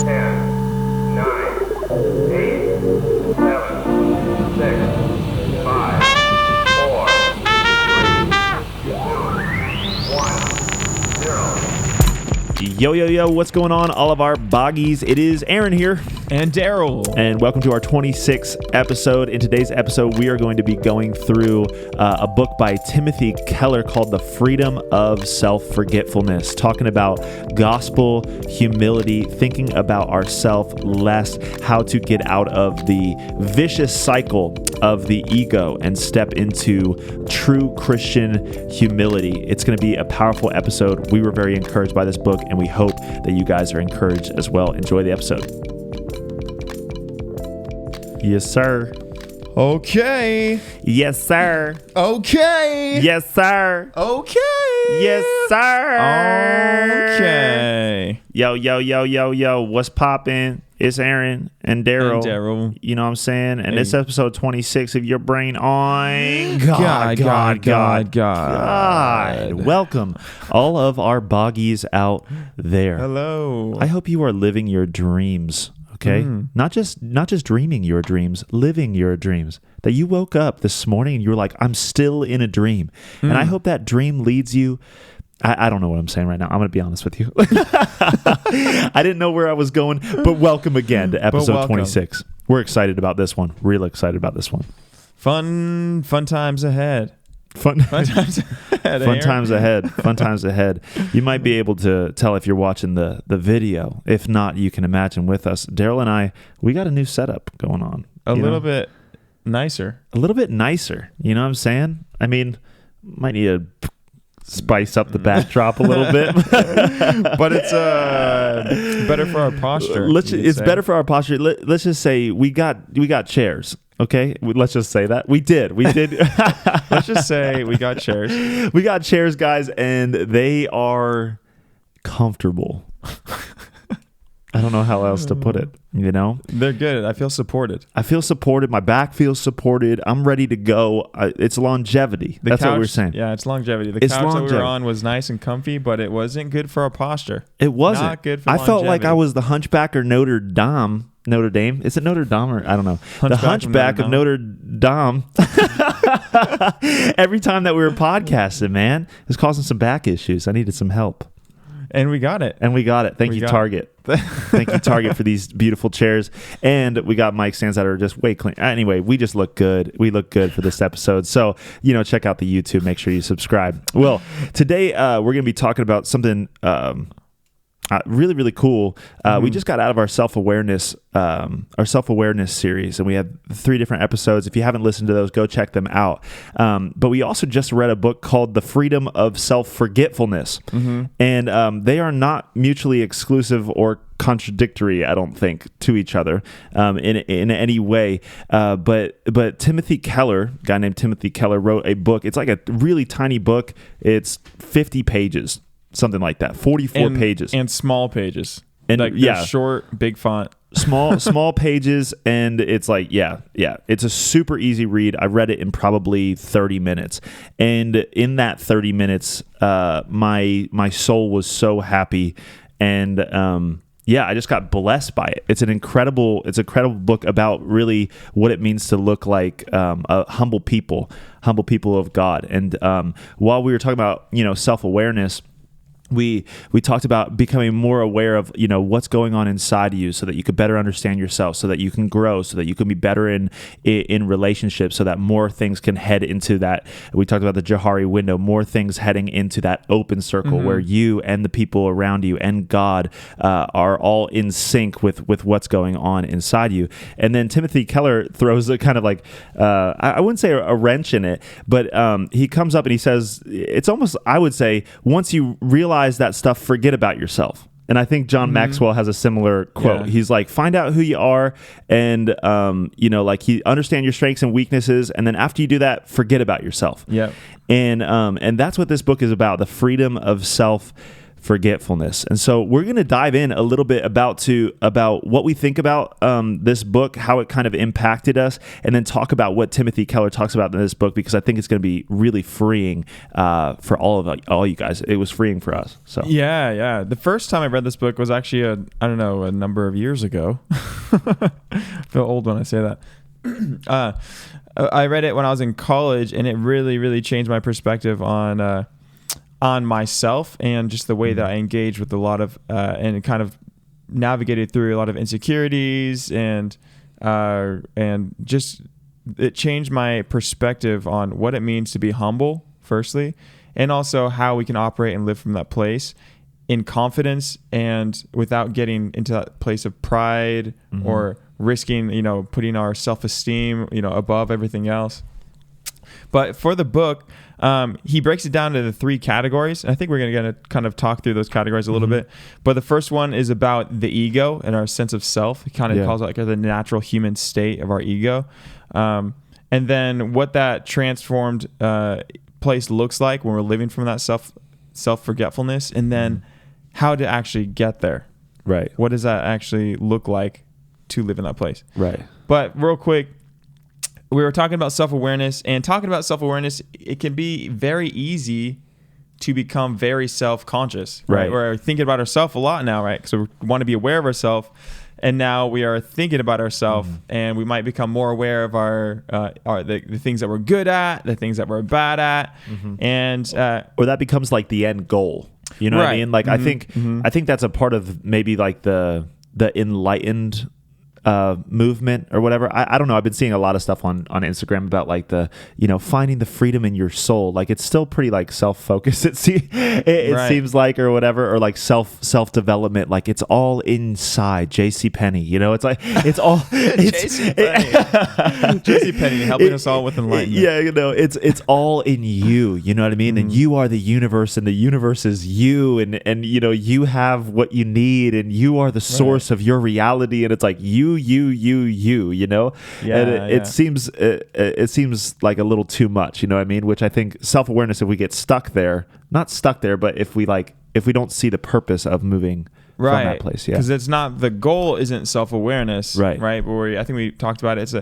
10, 9, 8, 7, 6, 5, 4, 3, 2, 1, 0. Yo, what's going on, all of our boggies? It is Aaron here. And Darryl. And welcome to our 26th episode. In today's episode, we are going to be going through a book by Timothy Keller called The Freedom of Self Forgetfulness, talking about gospel humility, thinking about ourselves less, how to get out of the vicious cycle of the ego and step into true Christian humility. It's going to be a powerful episode. We were very encouraged by this book, and we hope that you guys are encouraged as well. Enjoy the episode. Yes, sir. Okay. Yes, sir. Okay. Yes, sir. Okay. Yes, sir. Okay. Yo. What's poppin'? It's Aaron and Darryl. You know what I'm saying? And This episode 26 of Your Brain on God. Welcome, all of our boggies out there. Hello. I hope you are living your dreams. Okay, not just dreaming your dreams, living your dreams. That you woke up this morning and you were like, I'm still in a dream. And I hope that dream leads you. I don't know what I'm saying right now. I'm going to be honest with you. I didn't know where I was going, but welcome again to episode 26. We're excited about this one. Real excited about this one. Fun times ahead. Fun times ahead. You might be able to tell if you're watching the video. If not, you can imagine with us. Darryl and I, we got a new setup going on. A little bit nicer. You know what I'm saying? I mean, might need to spice up the backdrop a little bit. But it's better for our posture. Better for our posture. Let's just say we got chairs. Okay, let's just say that. We did. Let's just say we got chairs. We got chairs, guys, and they are comfortable. I don't know how else to put it, you know? They're good. I feel supported. My back feels supported. I'm ready to go. It's longevity. That's what we're saying. Yeah, it's longevity. The couch that we were on was nice and comfy, but it wasn't good for our posture. It wasn't. Not good for I longevity. felt like I was the hunchback or Notre Dame. Is it Notre Dame or I don't know? The hunchback of Notre Dame. Every time that we were podcasting, man, it was causing some back issues. I needed some help. And we got it. Thank you, Target. Thank you, Target, for these beautiful chairs. And we got mic stands that are just way clean. Anyway, we just look good. We look good for this episode. So, check out the YouTube. Make sure you subscribe. Well, today we're going to be talking about something really, really cool. We just got out of our self-awareness series, and we had 3 different episodes. If you haven't listened to those, go check them out. But we also just read a book called The Freedom of Self Forgetfulness, and they are not mutually exclusive or contradictory, I don't think, to each other in any way. But Timothy Keller, a guy named Timothy Keller, wrote a book. It's like a really tiny book. It's 50 pages. Something like that, 44 pages. And small pages. And they're short, big font. Small pages, and it's like, it's a super easy read. I read it in probably 30 minutes. And in that 30 minutes, my soul was so happy. And I just got blessed by it. It's an incredible book about really what it means to look like a humble people of God. And while we were talking about, self-awareness, we talked about becoming more aware of, what's going on inside of you so that you could better understand yourself, so that you can grow, so that you can be better in relationships, so that more things can head into that. We talked about the Johari window, more things heading into that open circle where you and the people around you and God are all in sync with what's going on inside you. And then Timothy Keller throws a kind of like, I wouldn't say a wrench in it, but he comes up and he says, it's almost, I would say, once you realize that stuff, forget about yourself. And I think John Maxwell has a similar quote. Yeah. He's like, find out who you are, and understand your strengths and weaknesses, and then after you do that, forget about yourself. Yeah. And that's what this book is about: the freedom of self Forgetfulness. And so we're going to dive in a little bit about what we think about this book, how it kind of impacted us, and then talk about what Timothy Keller talks about in this book, because I think it's going to be really freeing for all you guys. It was freeing for us. So yeah. The first time I read this book was actually a number of years ago. I feel old when I say that. I read it when I was in college, and it really, really changed my perspective on myself and just the way that I engage with a lot of and kind of navigated through a lot of insecurities, and just it changed my perspective on what it means to be humble, firstly, and also how we can operate and live from that place in confidence and without getting into that place of pride or risking, putting our self-esteem, above everything else. But for the book, he breaks it down to the 3 categories. And I think we're going to kind of talk through those categories a little bit. But the first one is about the ego and our sense of self. He kind of calls it like the natural human state of our ego. And then what that transformed place looks like when we're living from that self-forgetfulness. And then how to actually get there. Right. What does that actually look like to live in that place? Right. But real quick, we were talking about self-awareness, and talking about self-awareness, it can be very easy to become very self-conscious, right? We're thinking about ourselves a lot now, right? So we want to be aware of ourselves, and now we are thinking about ourselves, and we might become more aware of the things that we're good at, the things that we're bad at, and or that becomes like the end goal. You know what I mean? Like I think that's a part of maybe like the enlightened movement or whatever. I don't know. I've been seeing a lot of stuff on Instagram about like the, finding the freedom in your soul. Like it's still pretty like self-focused. It seems like, or whatever, or like self-development. Like it's all inside JCPenney, it's like, it's all JCPenney helping us all with enlightenment. Yeah. It's all in you, you know what I mean? And you are the universe, and the universe is you, and you have what you need, and you are the source of your reality. And it's like you, and it seems like a little too much, you know what I mean? Which I think self-awareness, if we get stuck there, not stuck there, but if we don't see the purpose of moving from that place, because it's not, the goal isn't self-awareness, right? But I think we talked about it.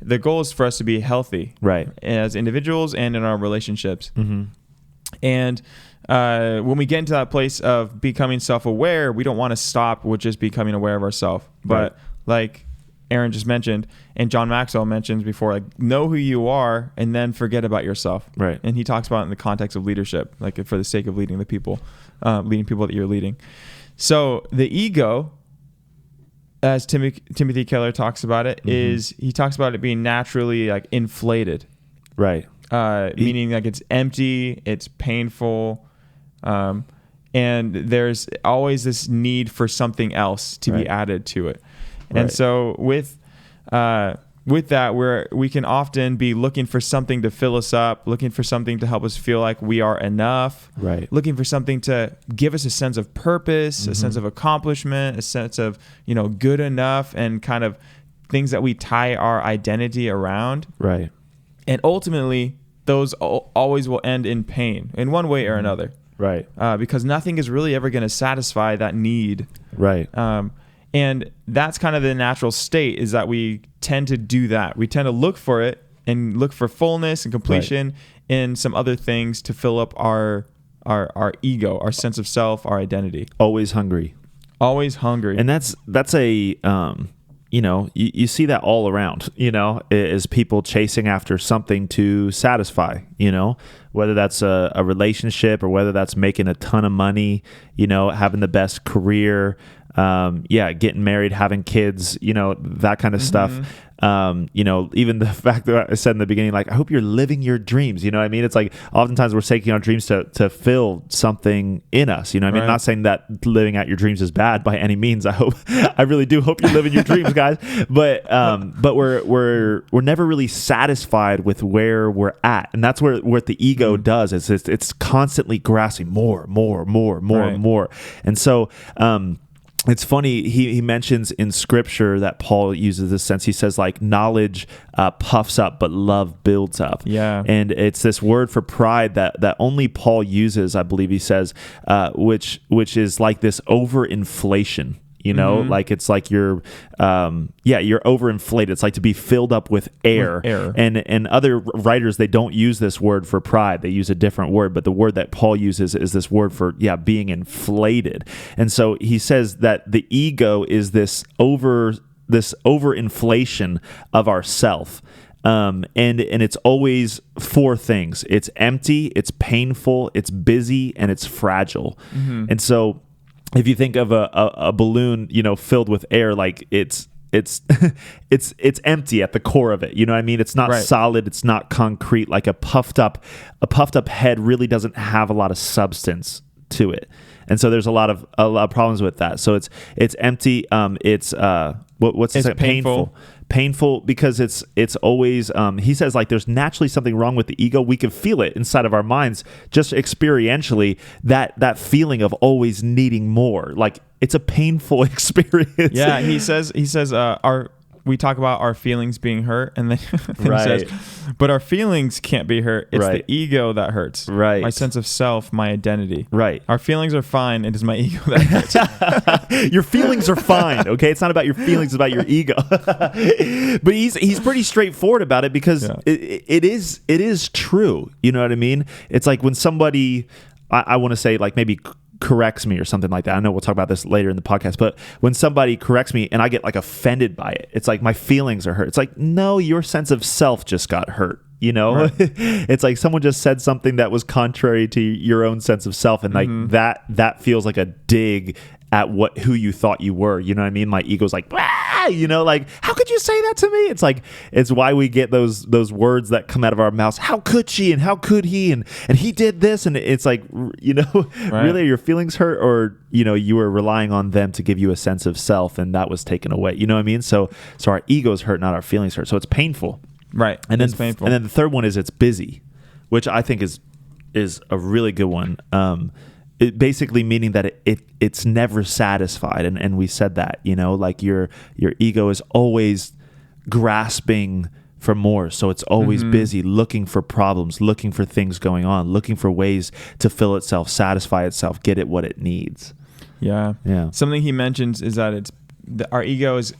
The goal is for us to be healthy, right, as individuals and in our relationships, and when we get into that place of becoming self-aware, we don't want to stop with just becoming aware of ourselves, but like Aaron just mentioned, and John Maxwell mentions before, like, know who you are and then forget about yourself. Right. And he talks about it in the context of leadership, like for the sake of leading people that you're leading. So the ego, as Timothy Keller talks about it, is he talks about it being naturally like inflated. Right. Meaning like it's empty, it's painful, and there's always this need for something else to be added to it. And so with that, we can often be looking for something to fill us up, looking for something to help us feel like we are enough, looking for something to give us a sense of purpose, a sense of accomplishment, a sense of, good enough, and kind of things that we tie our identity around. Right. And ultimately, those always will end in pain in one way or another. Right. Because nothing is really ever going to satisfy that need. Right. And that's kind of the natural state, is that we tend to do that. We tend to look for it and look for fullness and completion in some other things to fill up our ego, our sense of self, our identity. Always hungry. And that's a, you see that all around, is people chasing after something to satisfy, whether that's a relationship or whether that's making a ton of money, having the best career, getting married, having kids, that kind of stuff. Even the fact that I said in the beginning, like, I hope you're living your dreams. You know what I mean? It's like oftentimes we're taking our dreams to fill something in us. You know what I mean? Not saying that living out your dreams is bad by any means. I really do hope you're living your dreams, guys. But we're never really satisfied with where we're at. And that's what the ego does. It's constantly grasping more. And so, it's funny, he mentions in scripture that Paul uses this sense. He says like knowledge puffs up, but love builds up. Yeah. And it's this word for pride that only Paul uses, I believe he says, which is like this overinflation. You know, like it's like you're overinflated. It's like to be filled up with air. And other writers, they don't use this word for pride. They use a different word, but the word that Paul uses is this word for being inflated. And so he says that the ego is this overinflation of ourself. And it's always four things. It's empty, it's painful, it's busy, and it's fragile. And so if you think of a balloon, filled with air, like it's empty at the core of it. You know what I mean? It's not solid. It's not concrete. Like a puffed up head really doesn't have a lot of substance to it. And so there's a lot of problems with that. So it's empty. What's the second? Painful because it's always he says like there's naturally something wrong with the ego. We can feel it inside of our minds just experientially, that feeling of always needing more. Like it's a painful experience. Yeah, he says we talk about our feelings being hurt, and then he says, but our feelings can't be hurt. It's the ego that hurts. Right. My sense of self, my identity. Right. Our feelings are fine. It is my ego that hurts. Your feelings are fine. Okay. It's not about your feelings. It's about your ego. But he's pretty straightforward about it because it is true. You know what I mean? It's like when somebody, I want to say like maybe corrects me or something like that. I know we'll talk about this later in the podcast, but when somebody corrects me and I get like offended by it, it's like my feelings are hurt. It's like, no, your sense of self just got hurt. Right. It's like someone just said something that was contrary to your own sense of self, and like that feels like a dig at who you thought you were. You know what I mean? My ego's like, like, how could you say that to me? It's like, it's why we get those words that come out of our mouths. How could she? And how could he? And he did this. And it's like, really, are your feelings hurt, or, you were relying on them to give you a sense of self, and that was taken away. You know what I mean? So our ego's hurt, not our feelings hurt. So it's painful. Right. And then it's painful. And then the third one is it's busy, which I think is a really good one. It basically meaning that it's never satisfied, and we said that, like your ego is always grasping for more, so it's always busy looking for problems, looking for things going on, looking for ways to fill itself, satisfy itself, get it what it needs. Yeah. Something he mentions is that our ego is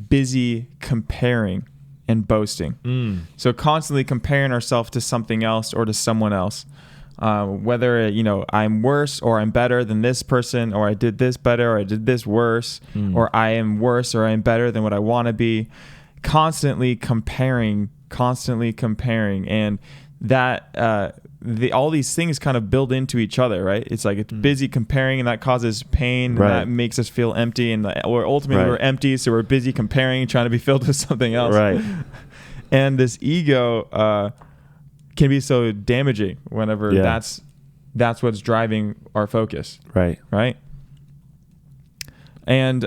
busy comparing and boasting. So constantly comparing ourselves to something else or to someone else. Whether, I'm worse or I'm better than this person, or I did this better or I did this worse, or I am worse or I'm better than what I want to be. Constantly comparing. And that all these things kind of build into each other, right? It's like it's busy comparing, and that causes pain, and that makes us feel empty, and ultimately we're empty, so we're busy comparing, trying to be filled with something else. Right. And this ego can be so damaging whenever that's what's driving our focus. Right. And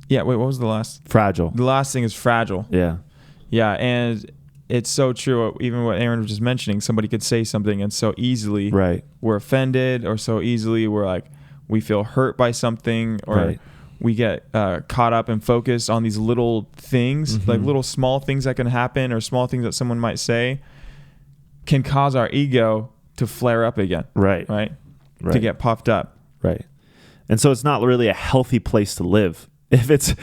what was the last? Fragile. The last thing is fragile. Yeah, and it's so true. Even what Aaron was just mentioning, somebody could say something, and so easily we're offended, or so easily we're like, we feel hurt by something, or we get caught up and focused on these little things, like little small things that can happen, or small things that someone might say can cause our ego to flare up again. Right. To get puffed up. Right. And so it's not really a healthy place to live. If it's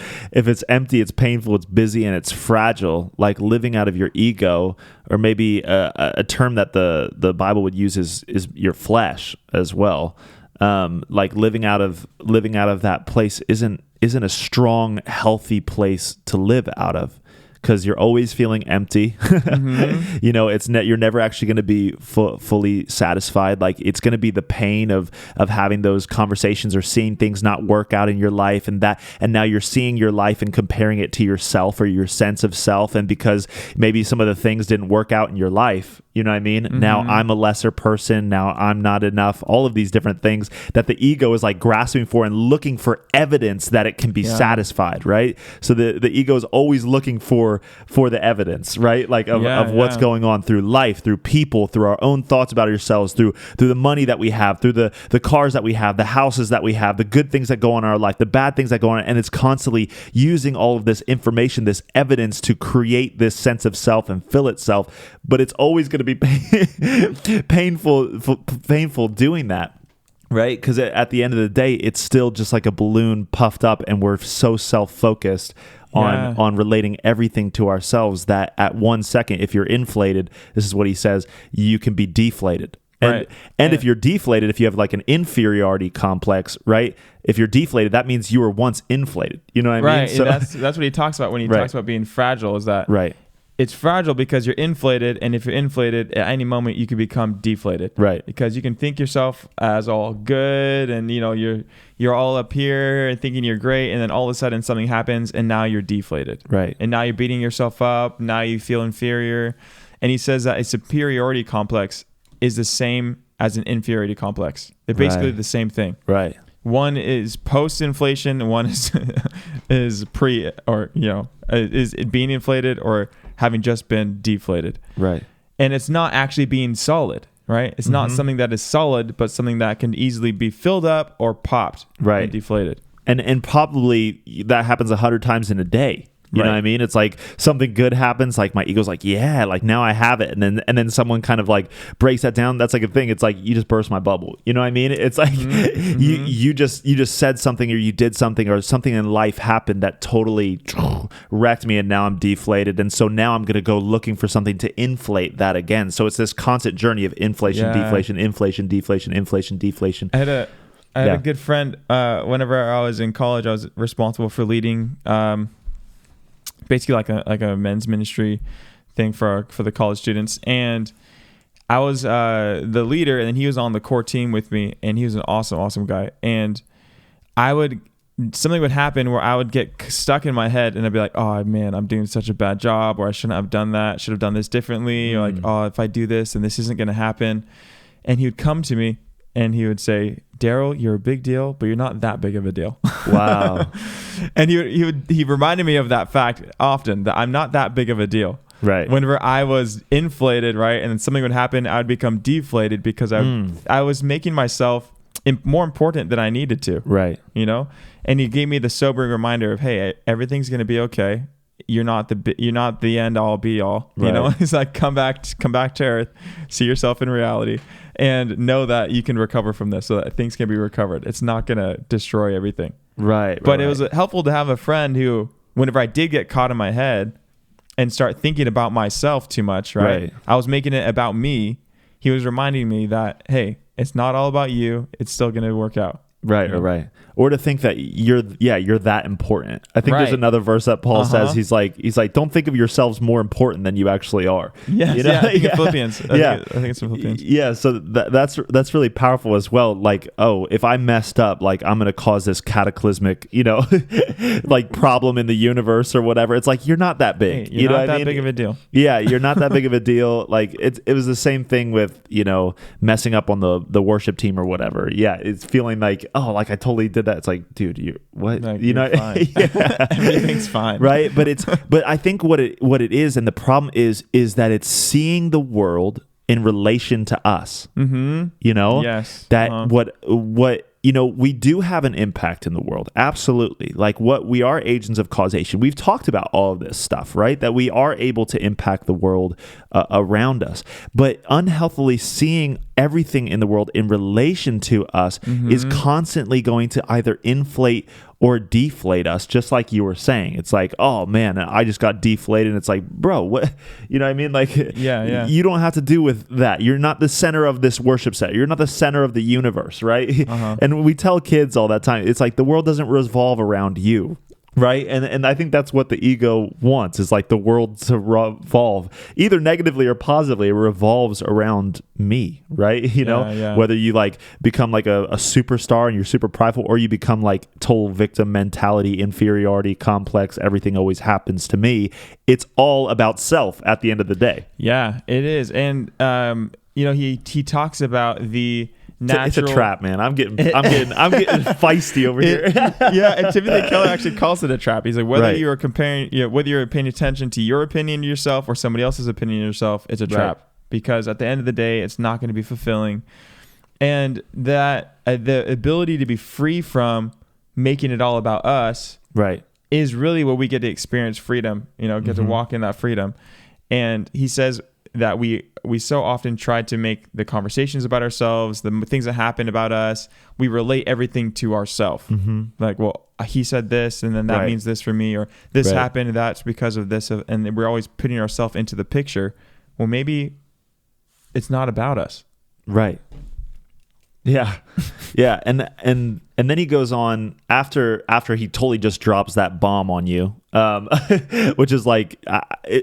empty, it's painful, it's busy, and it's fragile, like living out of your ego, or maybe a term that the Bible would use is your flesh as well. Like living out of that place isn't a strong, healthy place to live out of, because you're always feeling empty. You're never actually going to be fully satisfied. Like it's going to be the pain of having those conversations, or seeing things not work out in your life, and now you're seeing your life and comparing it to yourself or your sense of self. And because maybe some of the things didn't work out in your life, you know what I mean? Now I'm a lesser person. Now I'm not enough. All of these different things that the ego is like grasping for and looking for evidence that it can be satisfied, right? So the ego is always looking for for the evidence, right? Like of what's going on through life, through people, through our own thoughts about ourselves, through the money that we have, through the cars that we have, the houses that we have, the good things that go on in our life, the bad things that go on, and it's constantly using all of this information, this evidence to create this sense of self and fill itself. But it's always going to be painful doing that. Right? Because at the end of the day, it's still just like a balloon puffed up, and we're so self-focused on relating everything to ourselves that at 1 second, if you're inflated, this is what he says, you can be deflated. And if you're deflated, if you have like an inferiority complex, right? If you're deflated, that means you were once inflated. You know what I mean? Right. So, that's what he talks about when he talks about being fragile, is that it's fragile because you're inflated, and if you're inflated, at any moment you can become deflated. Right. Because you can think yourself as all good, and you're all up here and thinking you're great, and then all of a sudden something happens, and now you're deflated. Right. And now you're beating yourself up. Now you feel inferior, and he says that a superiority complex is the same as an inferiority complex. They're basically the same thing. Right. One is post-inflation, one is pre, or is it being inflated or having just been deflated. Right. And it's not actually being solid, right? It's not something that is solid, but something that can easily be filled up or popped and deflated. And probably that happens 100 times in a day. You know what I mean? It's like something good happens, like my ego's like, yeah, like now I have it. And then someone kind of like breaks that down. That's like a thing. It's like, you just burst my bubble. You know what I mean? It's like you just said something, or you did something, or something in life happened that totally wrecked me, and now I'm deflated. And so now I'm going to go looking for something to inflate that again. So it's this constant journey of inflation, deflation, inflation, deflation, inflation, deflation. I had a good friend, whenever I was in college, I was responsible for leading basically like a men's ministry thing for the college students, and I was the leader, and then he was on the core team with me, and he was an awesome guy. And something would happen where I would get stuck in my head, and I'd be like, oh man, I'm doing such a bad job, or I shouldn't have done that, should have done this differently, or like, oh, if I do this, then this isn't going to happen. And he would come to me and he would say, Darryl, you're a big deal, but you're not that big of a deal. Wow. And he reminded me of that fact often, that I'm not that big of a deal. Right. Whenever I was inflated, right, and then something would happen, I would become deflated because I was making myself more important than I needed to. Right. And he gave me the sobering reminder of, hey, everything's going to be okay. You're not the end all be all. Right. It's like come back to earth, see yourself in reality, and know that you can recover from this, so that things can be recovered. It's not going to destroy everything. Right. But it was helpful to have a friend who, whenever I did get caught in my head and start thinking about myself too much, right? I was making it about me. He was reminding me that, hey, it's not all about you. It's still going to work out. Right. Or to think that you're that important. I think there's another verse that Paul says, he's like, don't think of yourselves more important than you actually are. Yes, I think in Philippians. I think it's in Philippians. Yeah, so that's really powerful as well. Like, oh, if I messed up, like I'm going to cause this cataclysmic, like problem in the universe or whatever. It's like, you're not that big. Hey, you're not that big of a deal. Yeah, you're not that big of a deal. Like it was the same thing with, messing up on the worship team or whatever. Yeah, it's feeling like, oh, like I totally did that. It's like, dude, you what? Like, you're fine. Everything's fine. Right? But I think what it is, and the problem is that it's seeing the world in relation to us. Mm-hmm. Yes. That what we do have an impact in the world. Absolutely. Like we are agents of causation. We've talked about all of this stuff, right? That we are able to impact the world around us. But unhealthily seeing everything in the world in relation to us is constantly going to either inflate or deflate us, just like you were saying. It's like, oh man, I just got deflated. And it's like, bro, what? You know what I mean? Like, you don't have to do with that. You're not the center of this worship set. You're not the center of the universe, right? And we tell kids all that time, it's like the world doesn't revolve around you. Right. And I think that's what the ego wants, is like the world to revolve either negatively or positively. It revolves around me. Right. Whether you like become like a superstar and you're super prideful, or you become like total victim mentality, inferiority complex. Everything always happens to me. It's all about self at the end of the day. Yeah, it is. And, he talks about the natural. It's a trap, man. I'm getting feisty over here. Yeah, and Timothy Keller actually calls it a trap. He's like, whether Right. you're whether you're paying attention to your opinion of yourself or somebody else's opinion of yourself, it's a trap. Right. Because at the end of the day, it's not going to be fulfilling. And that the ability to be free from making it all about us, Right. is really what we get to experience freedom, get to walk in that freedom. And he says that we so often try to make the conversations about ourselves, the things that happen about us, we relate everything to ourselves. Like, well, he said this, and then that Right. means this for me, or this Right. happened, and that's because of this. And we're always putting ourselves into the picture. Well, maybe it's not about us. Right. Yeah. Yeah. And then he goes on after he totally just drops that bomb on you, which is like,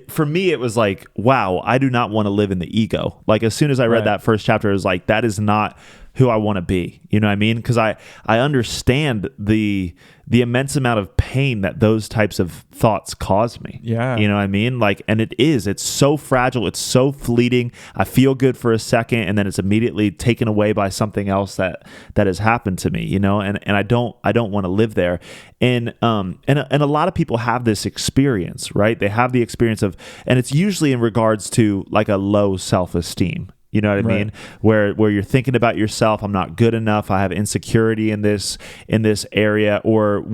for me, it was like, wow, I do not want to live in the ego. Like, as soon as I read Right. that first chapter, it was like, that is not who I want to be. You know what I mean? Because I understand the immense amount of pain that those types of thoughts cause me. Yeah. You know what I mean? Like, and it's so fragile. It's so fleeting. I feel good for a second, and then it's immediately taken away by something else that has happened to me, and I don't want to live there. And a lot of people have this experience, right? They have the experience of, and it's usually in regards to like a low self-esteem. You know what I mean? Where you're thinking about yourself, I'm not good enough. I have insecurity in this area, or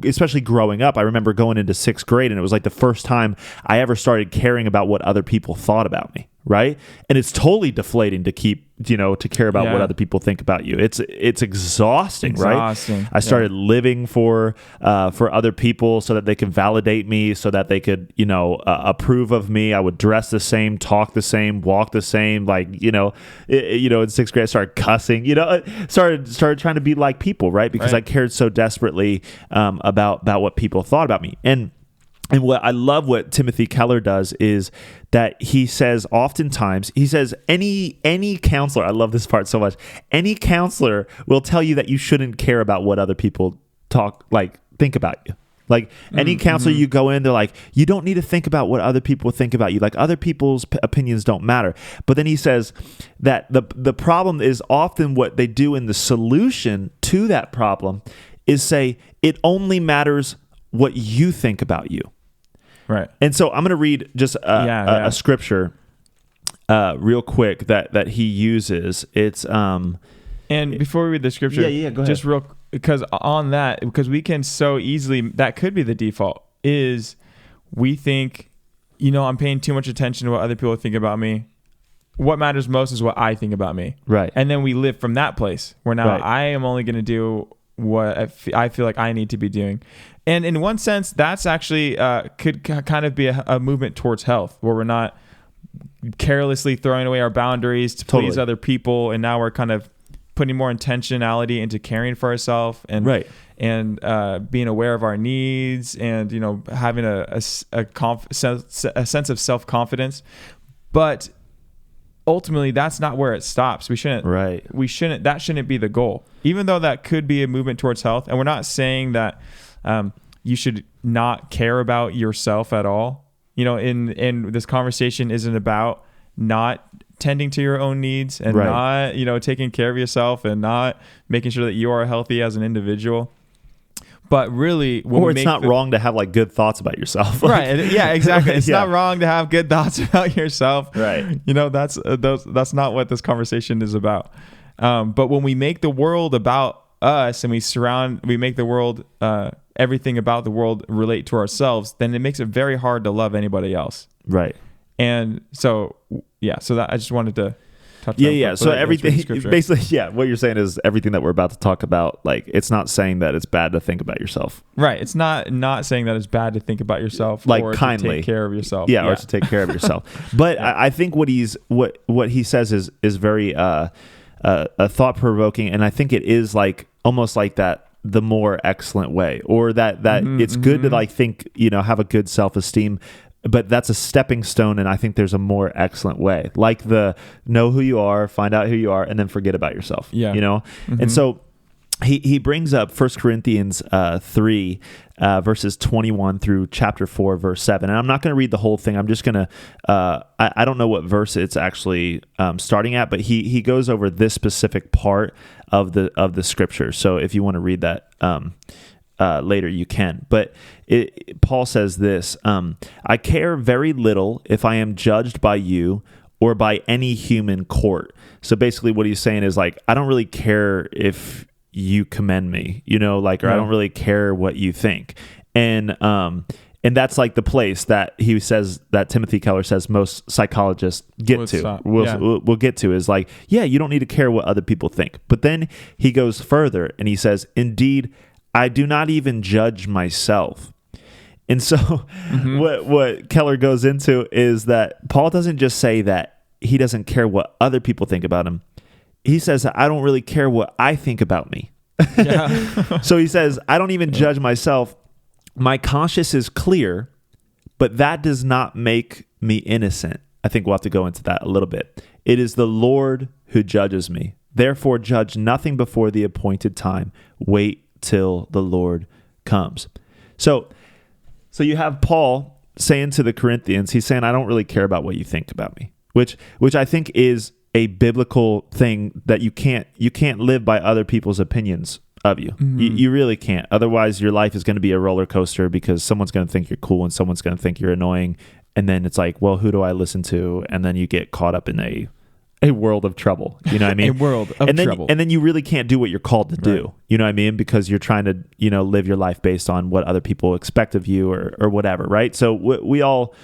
especially growing up. I remember going into 6th grade, and it was like the first time I ever started caring about what other people thought about me. Right. And it's totally deflating to keep, to care about what other people think about you. It's exhausting, right? I started living for other people so that they can validate me, so that they could, approve of me. I would dress the same, talk the same, walk the same. Like, in 6th grade, I started cussing, started trying to be like people, right? Because I cared so desperately about what people thought about me. And what I love what Timothy Keller does is that he says oftentimes, any counselor, I love this part so much, any counselor will tell you that you shouldn't care about what other people think about you. Like any counselor you go in, they're like, you don't need to think about what other people think about you. Like other people's opinions don't matter. But then he says that the problem is often what they do in the solution to that problem is say, it only matters what you think about you. Right. And so I'm going to read just a scripture real quick that he uses. It's and before we read the scripture, go ahead. Just real, because we can so easily, that could be the default, is we think, I'm paying too much attention to what other people think about me. What matters most is what I think about me. Right. And then we live from that place where now I am only going to do what I feel like I need to be doing. And in one sense, that's actually could kind of be a movement towards health, where we're not carelessly throwing away our boundaries to please other people, and now we're kind of putting more intentionality into caring for ourselves and being aware of our needs, and having a sense of self-confidence. But ultimately, that's not where it stops. We shouldn't. That shouldn't be the goal, even though that could be a movement towards health. And we're not saying that you should not care about yourself at all. In this conversation isn't about not tending to your own needs and not, taking care of yourself and not making sure that you are healthy as an individual. But really, it's not wrong to have like good thoughts about yourself. Right. Yeah, exactly. It's not wrong to have good thoughts about yourself. Right. That's not what this conversation is about. But when we make the world about us and we make the world, everything about the world relate to ourselves, then it makes it very hard to love anybody else. Right. And so, so that I just wanted to touch on. Yeah. So everything, basically, what you're saying is everything that we're about to talk about, like, it's not saying that it's bad to think about yourself. Right. It's not saying that it's bad to think about yourself, like or kindly to take care of yourself. Or to take care of yourself. But I think what he says is very thought provoking, and I think it is like almost like that the more excellent way, or that it's good to like think, have a good self-esteem. But that's a stepping stone, and I think there's a more excellent way, like the know who you are, find out who you are, and then forget about yourself. And so he brings up 1 Corinthians 3, verses 21 through chapter 4, verse 7. And I'm not going to read the whole thing. I'm just going to, I don't know what verse it's actually starting at, but he goes over this specific part of the scripture. So if you want to read that later, you can. But Paul says this, I care very little if I am judged by you or by any human court. So basically what he's saying is like, I don't really care if you commend me, or I don't really care what you think. And that's like the place that he says, that Timothy Keller says most psychologists get to. We'll get to is like, yeah, you don't need to care what other people think. But then he goes further and he says, indeed, I do not even judge myself. And so what Keller goes into is that Paul doesn't just say that he doesn't care what other people think about him. He says, I don't really care what I think about me. Yeah. So he says, I don't even judge myself. My conscience is clear, but that does not make me innocent. I think we'll have to go into that a little bit. It is the Lord who judges me. Therefore, judge nothing before the appointed time. Wait till the Lord comes. So you have Paul saying to the Corinthians, he's saying, I don't really care about what you think about me, which I think is a biblical thing, that you can't live by other people's opinions of you. You really can't. Otherwise, your life is going to be a roller coaster, because someone's going to think you're cool and someone's going to think you're annoying. And then it's like, well, who do I listen to? And then you get caught up in a world of trouble. You know what I mean? A world of trouble. And then you really can't do what you're called to do. You know what I mean? Because you're trying to, live your life based on what other people expect of you or whatever, right? So we all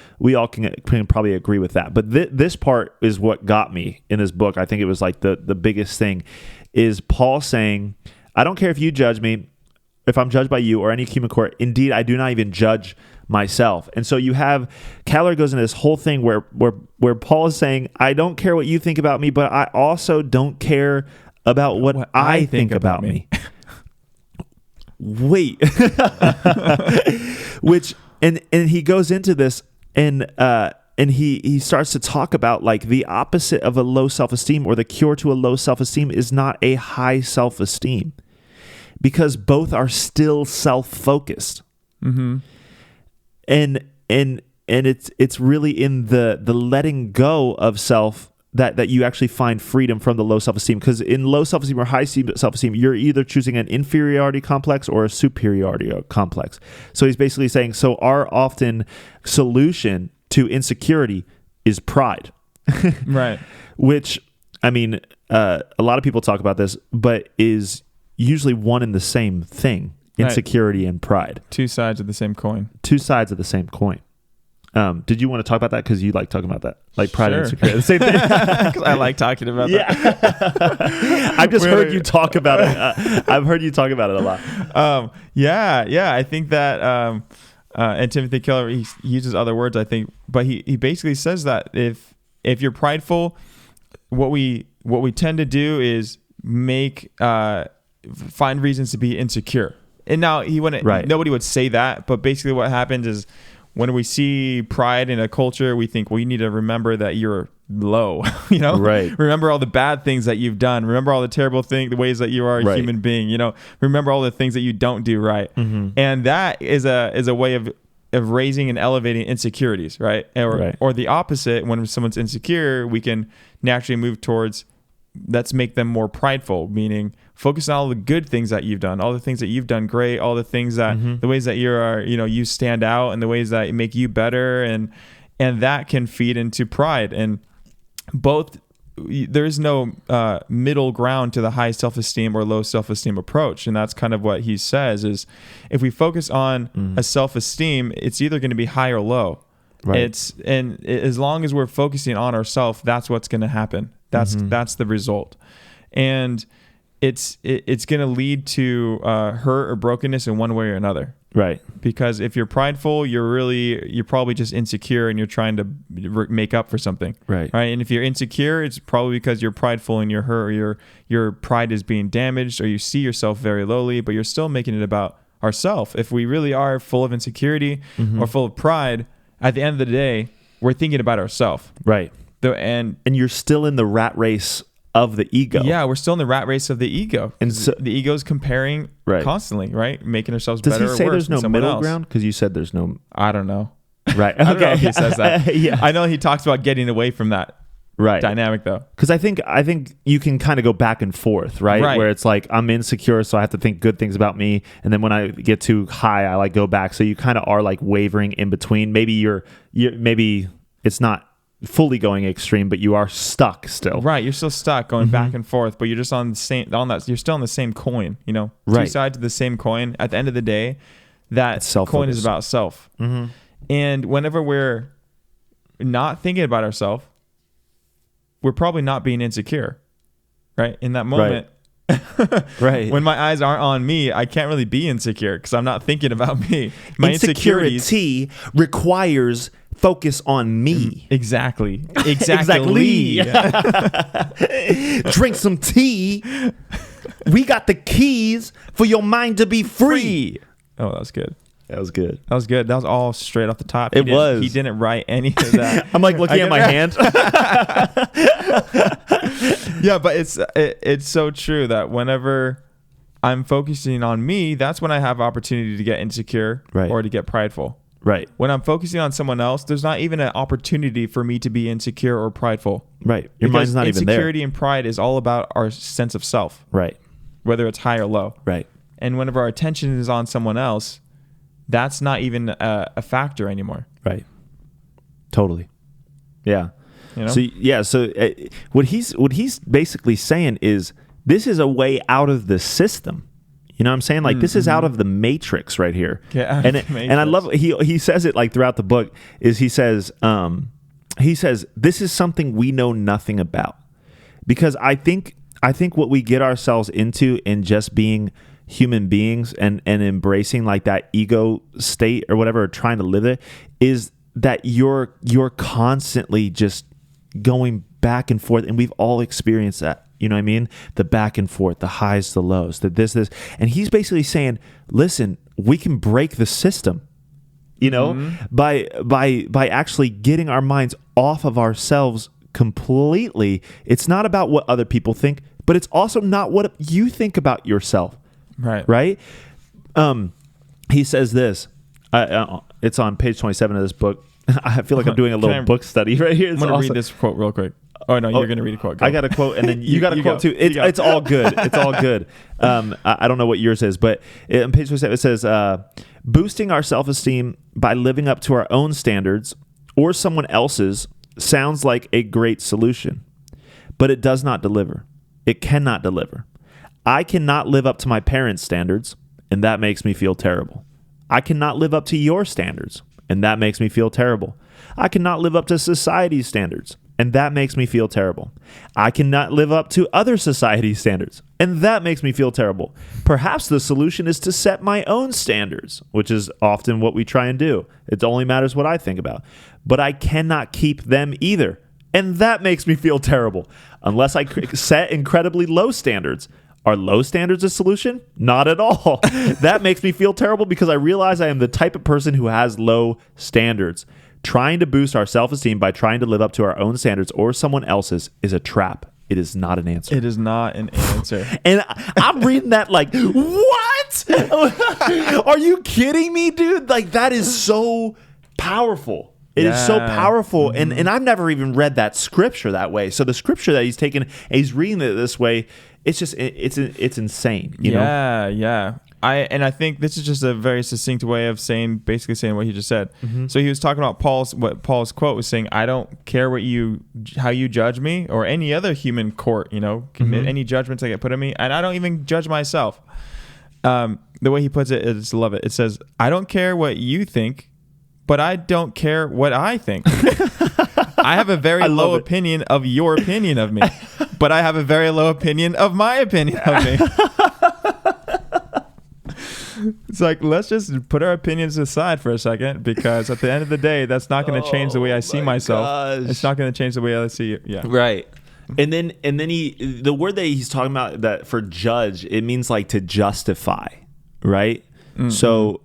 can probably agree with that. But this part is what got me in this book. I think it was like the biggest thing is Paul saying, I don't care if you judge me, if I'm judged by you or any human court. Indeed, I do not even judge myself. And so you have Keller goes into this whole thing where Paul is saying, I don't care what you think about me, but I also don't care about what I think about me. Wait. Which and he goes into this and he starts to talk about like the opposite of a low self-esteem, or the cure to a low self-esteem is not a high self-esteem, because both are still self-focused. And it's really in the letting go of self that you actually find freedom from the low self-esteem. Because in low self-esteem or high self-esteem, you're either choosing an inferiority complex or a superiority complex. So he's basically saying, so our often solution to insecurity is pride. Right. Which, I mean, a lot of people talk about this, but is usually one and the same thing. Insecurity and pride. Two sides of the same coin. Two sides of the same coin. Did you want to talk about that? Because you like talking about that. Like pride and insecurity. The same thing. Because I like talking about that. I've just heard you talk about it. I've heard you talk about it a lot. Yeah. I think that, and Timothy Keller, he uses other words, I think, but he basically says that if you're prideful, what we tend to do is find reasons to be insecure. And now nobody would say that, but basically what happens is when we see pride in a culture, we think, well, you need to remember that you're low, right? Remember all the bad things that you've done. Remember all the terrible things, the ways that you are a human being, remember all the things that you don't do right. And that is a way of raising and elevating insecurities, right? Or the opposite, when someone's insecure, we can naturally move towards, let's make them more prideful, meaning focus on all the good things that you've done, all the things that you've done great, all the things that the ways that you stand out, and the ways that make you better, and that can feed into pride. And both, there is no middle ground to the high self-esteem or low self-esteem approach. And that's kind of what he says is, if we focus on a self-esteem, it's either going to be high or low. Right. And as long as we're focusing on ourselves, that's what's going to happen. That's the result. And it's going to lead to hurt or brokenness in one way or another. Right. Because if you're prideful, you're probably just insecure and you're trying to make up for something. Right. And if you're insecure, it's probably because you're prideful and you're hurt, or your pride is being damaged, or you see yourself very lowly, but you're still making it about ourselves. If we really are full of insecurity or full of pride, at the end of the day, we're thinking about ourselves. Right. And you're still in the rat race of the ego. Yeah, we're still in the rat race of the ego. And so the ego is comparing constantly, right? Making ourselves does better or he worse say there's no than someone middle else. ground? Because you said there's no... I don't know. Right. I don't know if he says that. Yeah. I know he talks about getting away from that dynamic, though. Because I think you can kind of go back and forth, right? Where it's like, I'm insecure, so I have to think good things about me. And then when I get too high, I like go back. So you kind of are like wavering in between. Maybe maybe it's not fully going extreme, but you are stuck still. Right. You're still stuck going back and forth, but you're just on that. You're still on the same coin, you know, two sides of the same coin. At the end of the day, that coin is about self. Mm-hmm. And whenever we're not thinking about ourselves, we're probably not being insecure, right? In that moment, right. When my eyes aren't on me, I can't really be insecure because I'm not thinking about me. My insecurity requires focus on me. Exactly. Drink some tea. We got the keys for your mind to be free. Oh, that was good. That was good. That was good. That was all straight off the top. He didn't write any of that. I'm like looking at my hand. Yeah, but it's so true that whenever I'm focusing on me, that's when I have opportunity to get insecure or to get prideful. Right. When I'm focusing on someone else, there's not even an opportunity for me to be insecure or prideful. Right. Your mind's not even there. Insecurity and pride is all about our sense of self. Right. Whether it's high or low. Right. And whenever our attention is on someone else, that's not even a factor anymore. Right. Totally. Yeah. You know? So yeah. So what he's basically saying is this is a way out of the system. You know what I'm saying? Like this is out of the matrix right here. Yeah. And I love he says it like throughout the book is he says this is something we know nothing about. Because I think what we get ourselves into in just being human beings and embracing like that ego state or whatever, or trying to live it, is that you're constantly just going back and forth, and we've all experienced that. You know what I mean? The back and forth, the highs, the lows, the this, and he's basically saying, listen, we can break the system, you know, by actually getting our minds off of ourselves completely. It's not about what other people think, but it's also not what you think about yourself. Right. He says this. It's on page 27 of this book. I feel like I'm doing a little book study right here. I'm going to read this quote real quick. Oh, no, you're going to read a quote. Go. I got a quote, and then you got a quote too. It's all good. It's all good. I don't know what yours is, but on page 27 it says, boosting our self-esteem by living up to our own standards or someone else's sounds like a great solution, but it does not deliver. It cannot deliver. I cannot live up to my parents' standards, and that makes me feel terrible. I cannot live up to your standards, and that makes me feel terrible. I cannot live up to society's standards, and that makes me feel terrible. I cannot live up to other society's standards, and that makes me feel terrible. Perhaps the solution is to set my own standards, which is often what we try and do. It only matters what I think about. But I cannot keep them either, and that makes me feel terrible. Unless I set incredibly low standards. Are low standards a solution? Not at all. That makes me feel terrible because I realize I am the type of person who has low standards. Trying to boost our self-esteem by trying to live up to our own standards or someone else's is a trap. It is not an answer. It is not an answer. And I'm reading that like, what? Are you kidding me, dude? Like, that is so powerful. It is so powerful. Mm-hmm. And I've never even read that scripture that way. So the scripture that he's taken and he's reading it this way, it's just, it's insane. You know? Yeah. I think this is just a very succinct way of basically saying what he just said. Mm-hmm. So he was talking about what Paul's quote was saying, I don't care how you judge me or any other human court, you know, commit any judgments that get put on me. And I don't even judge myself. The way he puts it is, love it. It says, I don't care what you think, but I don't care what I think. I have a very low opinion of your opinion of me, but I have a very low opinion of my opinion of me. It's like, let's just put our opinions aside for a second, because at the end of the day, that's not going to change the way I see myself. Gosh. It's not going to change the way I see you. Yeah. Right. And then the word that he's talking about that for judge, it means like to justify. Right. Mm-hmm. So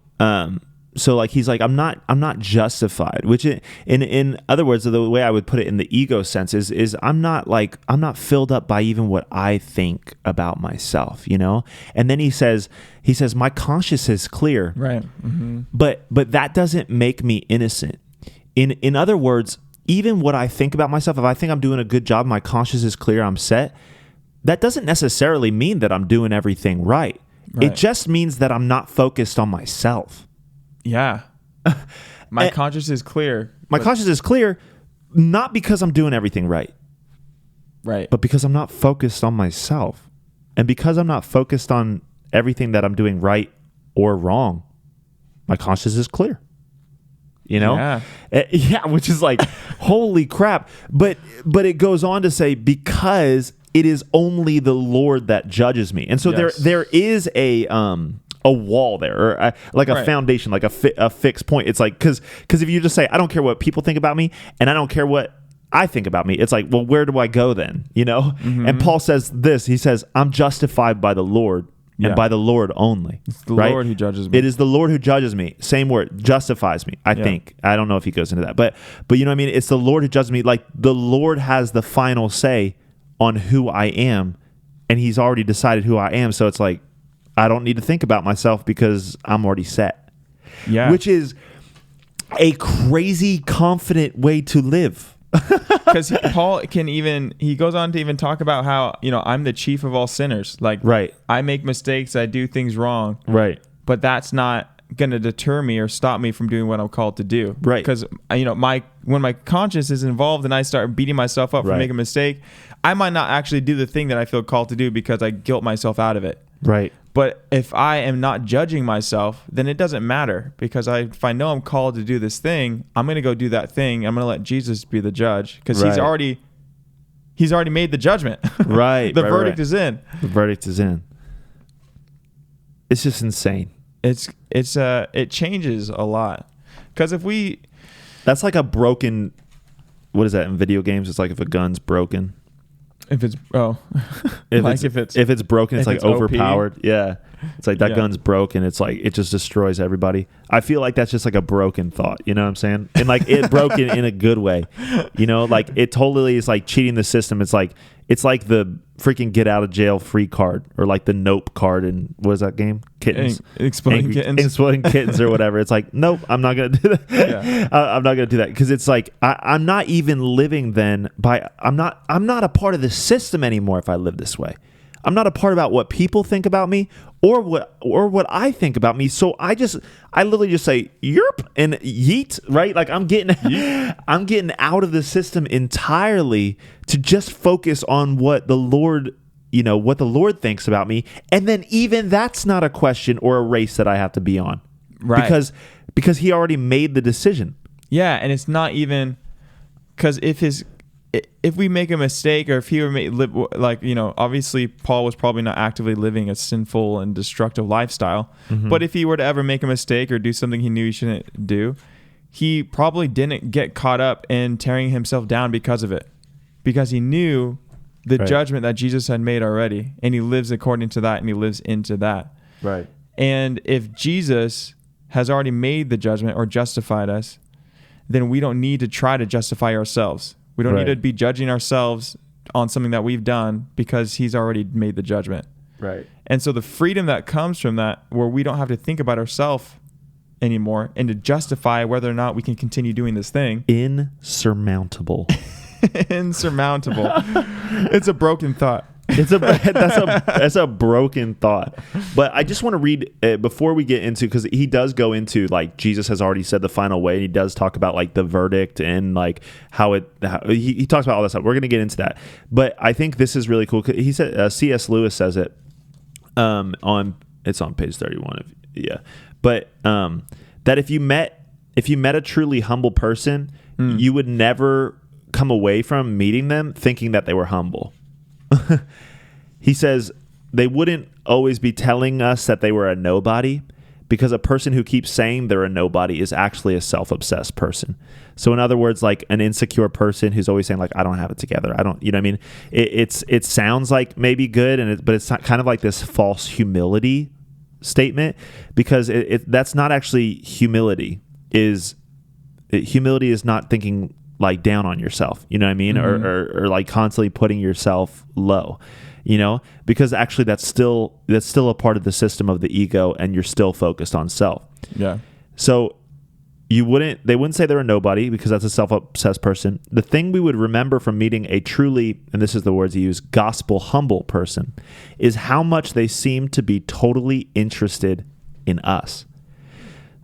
like he's like, I'm not justified, which in other words, the way I would put it in the ego sense is I'm not filled up by even what I think about myself, you know? And then he says my conscience is clear. Right. Mm-hmm. But that doesn't make me innocent. In other words, even what I think about myself, if I think I'm doing a good job, my conscience is clear, I'm set, that doesn't necessarily mean that I'm doing everything right. It just means that I'm not focused on myself. Yeah. My conscience is clear. My conscience is clear, not because I'm doing everything right. Right. But because I'm not focused on myself. And because I'm not focused on everything that I'm doing right or wrong, my conscience is clear. You know? Yeah. Which is like, holy crap. But it goes on to say, because it is only the Lord that judges me. And so there is a wall there, or a foundation, like a fixed point. It's like, because if you just say, I don't care what people think about me, and I don't care what I think about me, it's like, well, where do I go then? You know? Mm-hmm. And Paul says this, he says, I'm justified by the Lord and by the Lord only. It's the Lord who judges me. It is the Lord who judges me. Same word, justifies me, I think. I don't know if he goes into that, but you know what I mean? It's the Lord who judges me. Like, the Lord has the final say on who I am, and he's already decided who I am. So it's like, I don't need to think about myself because I'm already set. Yeah. Which is a crazy confident way to live. Because Paul he goes on to even talk about how, you know, I'm the chief of all sinners. Like, I make mistakes, I do things wrong. Right. But that's not going to deter me or stop me from doing what I'm called to do. Right. Because, you know, when my conscience is involved and I start beating myself up for making a mistake, I might not actually do the thing that I feel called to do because I guilt myself out of it. Right. But if I am not judging myself, then it doesn't matter, because if I know I'm called to do this thing, I'm going to go do that thing. I'm going to let Jesus be the judge, because he's already made the judgment. Right. The verdict is in. The verdict is in. It's just insane. It changes a lot, because that's like a broken, what is that in video games? It's like if a gun's broken. If it's if it's broken, it's like overpowered. OP. Yeah, it's like that gun's broken. It's like it just destroys everybody. I feel like that's just like a broken thought. You know what I'm saying? And like it broken in a good way. You know, like it totally is like cheating the system. It's like the freaking get out of jail free card, or like the Nope card in, what is that game? Kittens. Exploding Kittens or whatever. It's like, nope, I'm not going to do that. Yeah. I'm not going to do that, because it's like I'm not even living then I'm not a part of the system anymore if I live this way. I'm not a part about what people think about me or what I think about me. So I literally just say yerp and yeet, right? Like I'm getting out of the system entirely to just focus on what the Lord, you know, what the Lord thinks about me. And then even that's not a question or a race that I have to be on. Right. Because he already made the decision. Yeah, and it's not even, because if we make a mistake, or if he were like, you know, obviously Paul was probably not actively living a sinful and destructive lifestyle, but if he were to ever make a mistake or do something he knew he shouldn't do, he probably didn't get caught up in tearing himself down because of it, because he knew the judgment that Jesus had made already, and he lives according to that, and he lives into that. Right. And if Jesus has already made the judgment or justified us, then we don't need to try to justify ourselves. We don't need to be judging ourselves on something that we've done, because he's already made the judgment. Right. And so the freedom that comes from that, where we don't have to think about ourselves anymore and to justify whether or not we can continue doing this thing. Insurmountable. Insurmountable. It's a broken thought. That's a broken thought. But I just want to read before we get into, because he does go into like Jesus has already said the final way, and he does talk about like the verdict and like how he talks about all that stuff. We're going to get into that, but I think this is really cool. He said C.S. Lewis says it on page 31. But that if you met a truly humble person, you would never come away from meeting them thinking that they were humble. He says they wouldn't always be telling us that they were a nobody, because a person who keeps saying they're a nobody is actually a self-obsessed person. So in other words, like an insecure person who's always saying like, I don't have it together. I don't, you know what I mean? It sounds like maybe good, but it's not, kind of like this false humility statement, because that's not actually humility. Humility is not thinking like down on yourself, you know what I mean? Or like constantly putting yourself low, you know, because actually that's still a part of the system of the ego, and you're still focused on self. Yeah. So they wouldn't say they're a nobody, because that's a self-obsessed person. The thing we would remember from meeting a truly, and this is the words he used, gospel humble person, is how much they seem to be totally interested in us.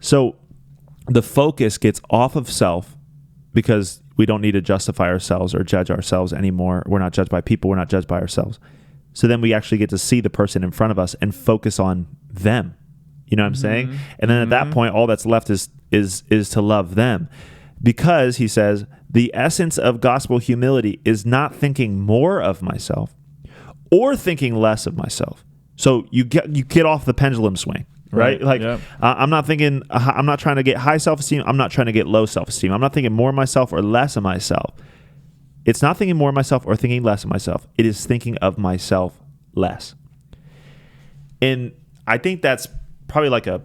So the focus gets off of self, because we don't need to justify ourselves or judge ourselves anymore. We're not judged by people. We're not judged by ourselves. So then we actually get to see the person in front of us and focus on them. You know what I'm saying? And then at that point, all that's left is to love them. Because, he says, the essence of gospel humility is not thinking more of myself or thinking less of myself. So you get off the pendulum swing. Right? Like, yep. I'm not trying to get high self-esteem. I'm not trying to get low self-esteem. I'm not thinking more of myself or less of myself. It's not thinking more of myself or thinking less of myself. It is thinking of myself less. And I think that's probably like a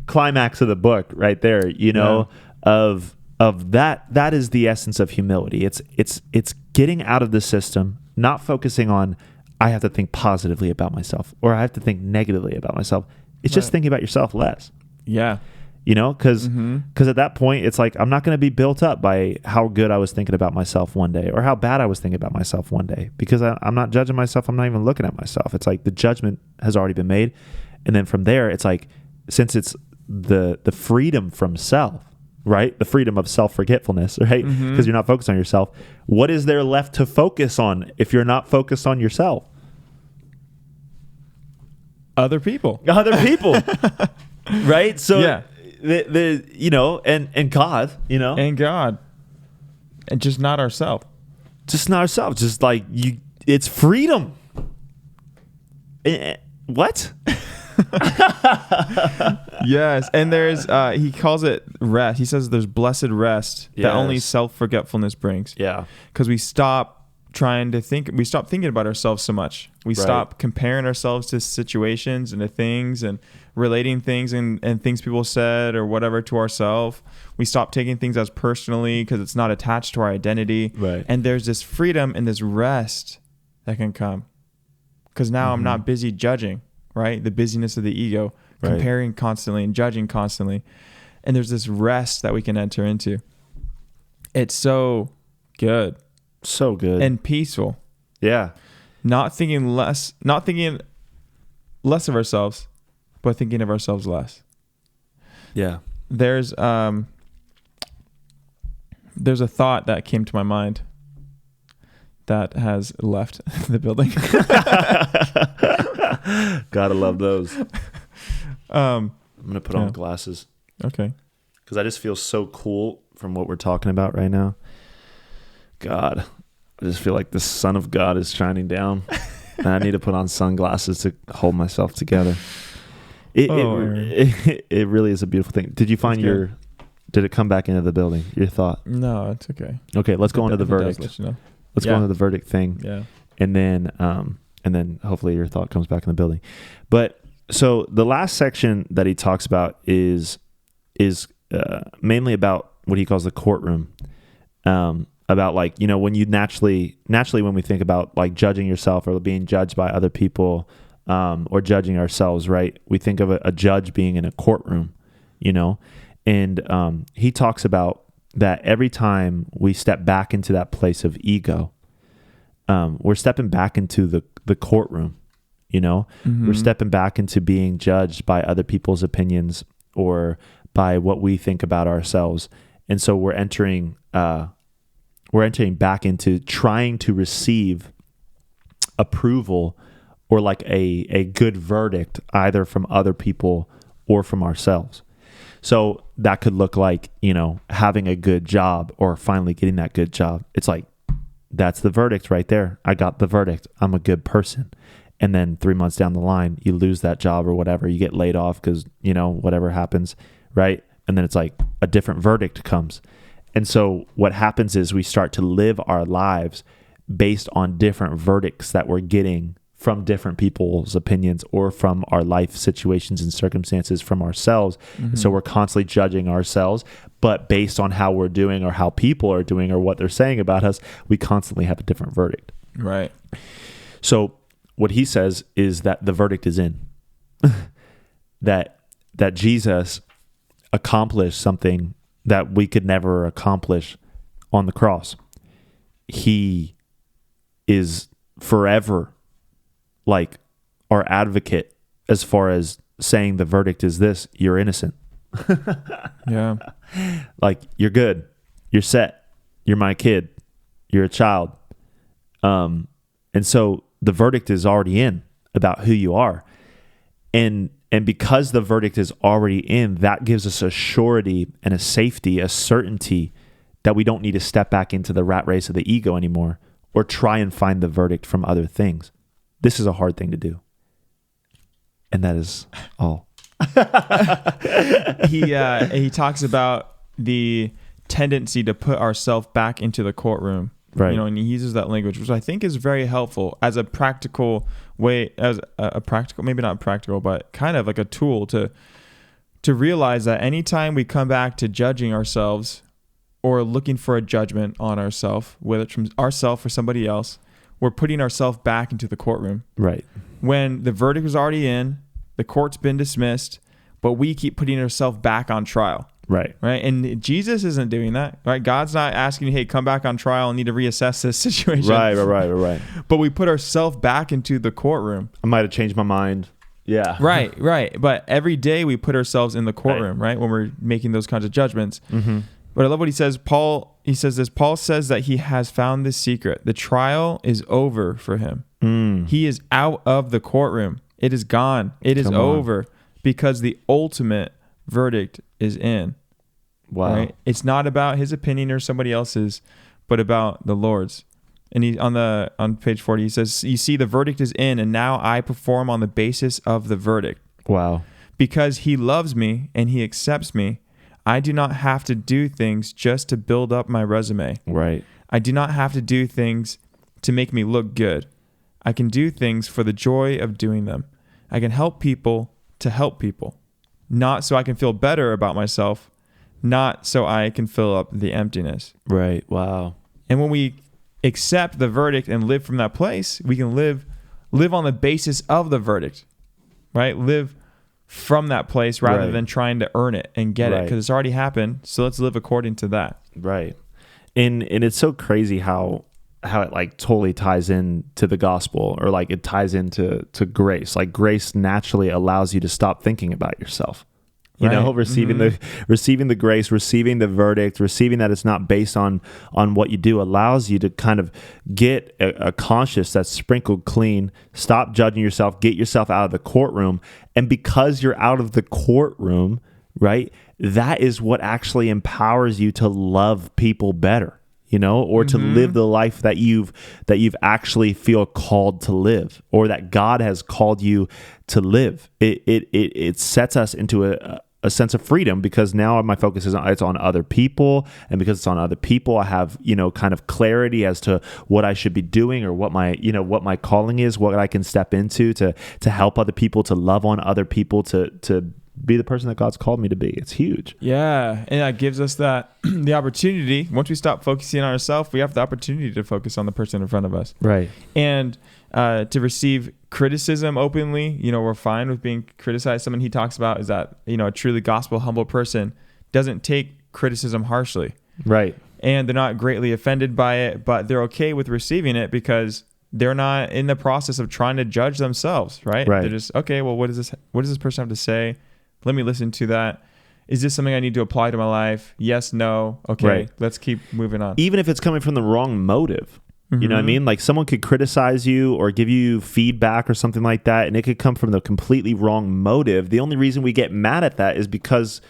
climax of the book right there, you know, of that is the essence of humility. It's getting out of the system, not focusing on, I have to think positively about myself or I have to think negatively about myself. It's just thinking about yourself less. Yeah. You know, because at that point, it's like, I'm not going to be built up by how good I was thinking about myself one day or how bad I was thinking about myself one day, because I'm not judging myself. I'm not even looking at myself. It's like the judgment has already been made. And then from there, it's like, since it's the freedom from self, right? The freedom of self forgetfulness, right? Because you're not focused on yourself. What is there left to focus on if you're not focused on yourself? Other people. Right? So the you know, and God, you know, and God, and just not ourselves. Just like it's freedom. What? Yes, and there's he calls it rest. He says there's blessed rest that only self-forgetfulness brings. Yeah, because we stop thinking about ourselves so much. We stop comparing ourselves to situations and to things and relating things and things people said or whatever to ourselves. We stop taking things as personally because it's not attached to our identity. Right. And there's this freedom and this rest that can come. Because now I'm not busy judging, right? The busyness of the ego, comparing constantly and judging constantly. And there's this rest that we can enter into. It's so good. So good. And peaceful. Yeah. Not thinking less of ourselves, but thinking of ourselves less. Yeah. There's a thought that came to my mind that has left the building. Gotta love those. I'm gonna put on glasses. Okay. Because I just feel so cool from what we're talking about right now. God, I just feel like the sun of God is shining down, and I need to put on sunglasses to hold myself together. It really is a beautiful thing. Did you find did it come back into the building? Your thought? No, it's okay. Okay, let's go into the verdict. Let's go into the verdict thing. Yeah. And then hopefully your thought comes back in the building. But so the last section that he talks about is mainly about what he calls the courtroom. About like, you know, when you naturally when we think about like judging yourself or being judged by other people, or judging ourselves, right? We think of a judge being in a courtroom, you know, and he talks about that every time we step back into that place of ego, we're stepping back into the courtroom, you know, we're stepping back into being judged by other people's opinions or by what we think about ourselves. And so we're entering back into trying to receive approval or like a good verdict either from other people or from ourselves. So that could look like, you know, having a good job or finally getting that good job. It's like, that's the verdict right there. I got the verdict. I'm a good person. And then 3 months down the line, you lose that job or whatever. You get laid off because, you know, whatever happens, right? And then it's like a different verdict comes. And so what happens is we start to live our lives based on different verdicts that we're getting from different people's opinions or from our life situations and circumstances from ourselves. And so we're constantly judging ourselves, but based on how we're doing or how people are doing or what they're saying about us, we constantly have a different verdict. Right. So what he says is that the verdict is in. that Jesus accomplished something that we could never accomplish on the cross. He is forever like our advocate as far as saying the verdict is this: you're innocent. Yeah. Like, you're good. You're set. You're my kid. You're a child. And so the verdict is already in about who you are. And because the verdict is already in, that gives us a surety and a safety, a certainty that we don't need to step back into the rat race of the ego anymore or try and find the verdict from other things. This is a hard thing to do. And that is all. He talks about the tendency to put ourselves back into the courtroom. Right. You know, and he uses that language, which I think is very helpful as a practical way, as a practical, maybe not practical, but kind of like a tool to realize that anytime we come back to judging ourselves or looking for a judgment on ourselves, whether it's from ourselves or somebody else, we're putting ourselves back into the courtroom. Right. When the verdict was already in, the court's been dismissed, but we keep putting ourselves back on trial. Right. Right. And Jesus isn't doing that. Right. God's not asking you, hey, come back on trial and need to reassess this situation. Right. But we put ourselves back into the courtroom. I might have changed my mind. Yeah. Right. But every day we put ourselves in the courtroom, right? When we're making those kinds of judgments. Mm-hmm. But I love what he says. Paul says that he has found this secret. The trial is over for him. He is out of the courtroom. It is gone. It is over because the ultimate verdict is in. Wow. Right? It's not about his opinion or somebody else's, but about the Lord's. And he on page 40, he says, you see, the verdict is in, and now I perform on the basis of the verdict. Wow. Because he loves me and he accepts me, I do not have to do things just to build up my resume. Right. I do not have to do things to make me look good. I can do things for the joy of doing them. I can help people to help people, not so I can feel better about myself, not so I can fill up the emptiness. Right. Wow. And when we accept the verdict and live from that place, we can live on the basis of the verdict, right? Live from that place rather than trying to earn it and get it, because it's already happened. So let's live according to that. Right. And it's so crazy how it like totally ties in to the gospel, or like it ties into grace. Like, grace naturally allows you to stop thinking about yourself. You know, receiving the grace, receiving the verdict, receiving that it's not based on what you do, allows you to kind of get a conscience that's sprinkled clean, stop judging yourself, get yourself out of the courtroom. And because you're out of the courtroom, right, that is what actually empowers you to love people better, you know, or to live the life that you've actually feel called to live, or that God has called you to live. It sets us into a sense of freedom, because now my focus is on other people, and because it's on other people, I have, you know, kind of clarity as to what I should be doing, or what my calling is, what I can step into to help other people, to love on other people, to be the person that God's called me to be. It's huge. Yeah, and that gives us the opportunity. Once we stop focusing on ourselves, we have the opportunity to focus on the person in front of us. Right. And to receive criticism openly. You know, we're fine with being criticized. Something he talks about is that, you know, a truly gospel humble person doesn't take criticism harshly. Right. And they're not greatly offended by it, but they're okay with receiving it because they're not in the process of trying to judge themselves, right? They're just, okay, well, what does this person have to say? Let me listen to that. Is this something I need to apply to my life? Yes, no. Okay, let's keep moving on. Even if it's coming from the wrong motive. You know what I mean? Like, someone could criticize you or give you feedback or something like that, and it could come from the completely wrong motive. The only reason we get mad at that is because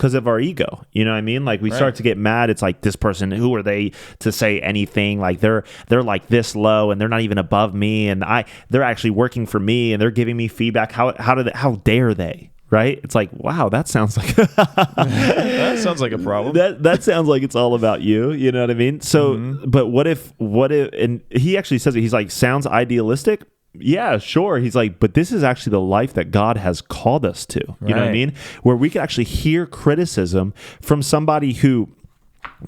of our ego. You know what I mean? Like, we start to get mad. It's like, this person, who are they to say anything? Like, they're like this low, and they're not even above me, and they're actually working for me, and they're giving me feedback. How dare they? Right? It's like, wow, that sounds like that sounds like a problem. That sounds like it's all about you. You know what I mean? So, but what if, and he actually says it, he's like, sounds idealistic, yeah, sure. He's like, but this is actually the life that God has called us to. You know what I mean? Where we can actually hear criticism from somebody who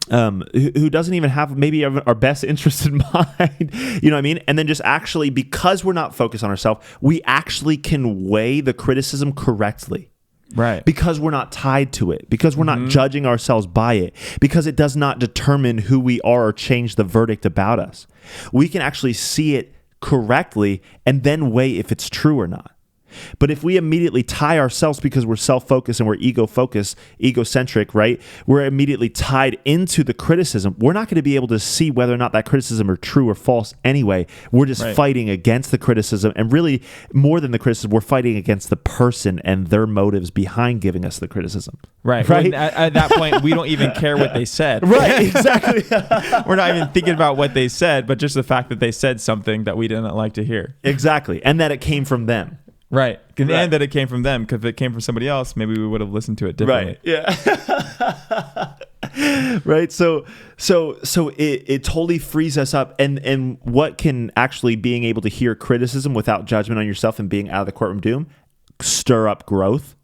doesn't even have maybe our best interest in mind, you know what I mean? And then just actually, because we're not focused on ourselves, we actually can weigh the criticism correctly. Right. Because we're not tied to it, because we're not judging ourselves by it, because it does not determine who we are or change the verdict about us. We can actually see it correctly and then weigh if it's true or not. But if we immediately tie ourselves because we're self-focused and we're ego-focused, egocentric, right? We're immediately tied into the criticism. We're not going to be able to see whether or not that criticism are true or false anyway. We're just fighting against the criticism. And really, more than the criticism, we're fighting against the person and their motives behind giving us the criticism. Right. At that point, we don't even care what they said. Right, exactly. We're not even thinking about what they said, but just the fact that they said something that we didn't like to hear. Exactly. And that it came from them. Right. And that it came from them, because if it came from somebody else, maybe we would have listened to it differently. Right. Yeah. Right. So it totally frees us up. And what can actually being able to hear criticism without judgment on yourself and being out of the courtroom doom stir up growth?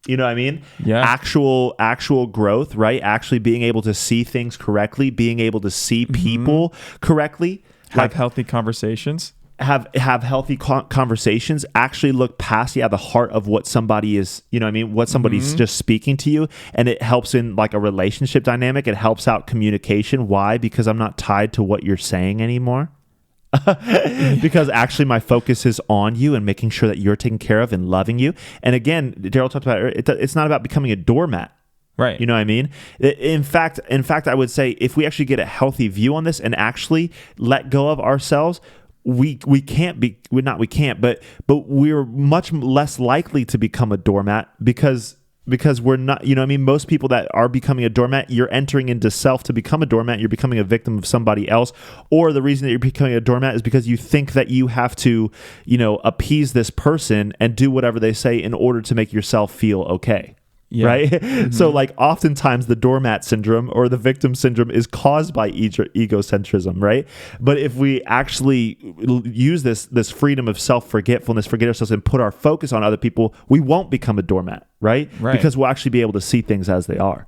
You know what I mean? Yeah. Actual growth, right? Actually being able to see things correctly, being able to see people correctly. Have healthy conversations. Have healthy conversations, actually look past the heart of what somebody is, you know what I mean, what somebody's just speaking to you, and it helps in like a relationship dynamic. It helps out communication. Why? Because I'm not tied to what you're saying anymore. Because actually my focus is on you and making sure that you're taken care of and loving you. And again, Darryl talked about it, it's not about becoming a doormat. Right. You know what I mean? In fact, I would say if we actually get a healthy view on this and actually let go of ourselves, we're much less likely to become a doormat because we're not, you know what I mean? Most people that are becoming a doormat, you're entering into self to become a doormat. You're becoming a victim of somebody else. Or the reason that you're becoming a doormat is because you think that you have to, you know, appease this person and do whatever they say in order to make yourself feel okay. Yeah. Right? So like oftentimes the doormat syndrome or the victim syndrome is caused by egocentrism, right? But if we actually use this freedom of self-forgetfulness, forget ourselves and put our focus on other people, we won't become a doormat, right? Because we'll actually be able to see things as they are.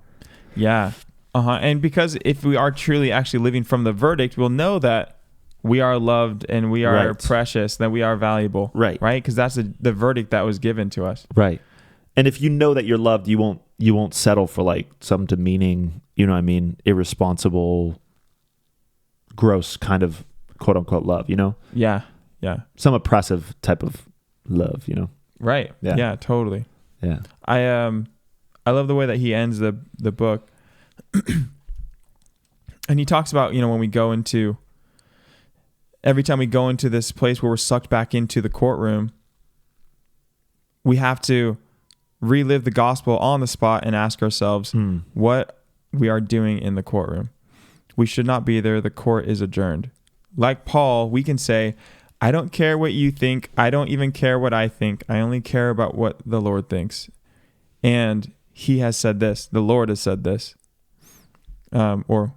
Yeah. And because if we are truly actually living from the verdict, we'll know that we are loved and we are precious, that we are valuable. Right? Because that's the verdict that was given to us. Right. And if you know that you're loved, you won't settle for like some demeaning, you know what I mean, irresponsible, gross kind of quote unquote love, you know? Yeah. Yeah. Some oppressive type of love, you know? Right. Yeah, totally. Yeah. I love the way that he ends the book. And he talks about, you know, when we go into, every time we go into this place where we're sucked back into the courtroom, we have to relive the gospel on the spot and ask ourselves what we are doing in the courtroom. We should not be there. The court is adjourned. Like Paul, we can say, I don't care what you think. I don't even care what I think. I only care about what the Lord thinks. And he has said this. The Lord has said this. Or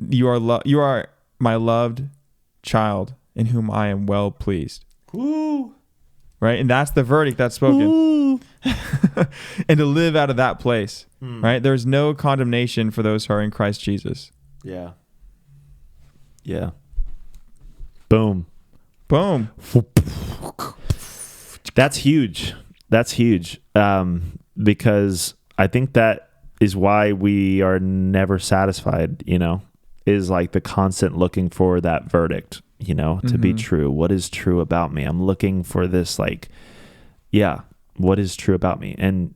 you are my loved child in whom I am well pleased. Ooh. Right? And that's the verdict that's spoken. Ooh. And to live out of that place, right? There's no condemnation for those who are in Christ Jesus. Yeah. Yeah. Boom. Boom. That's huge. That's huge. Because I think that is why we are never satisfied, you know, is like the constant looking for that verdict, you know, to be true. What is true about me? I'm looking for this, like, what is true about me? And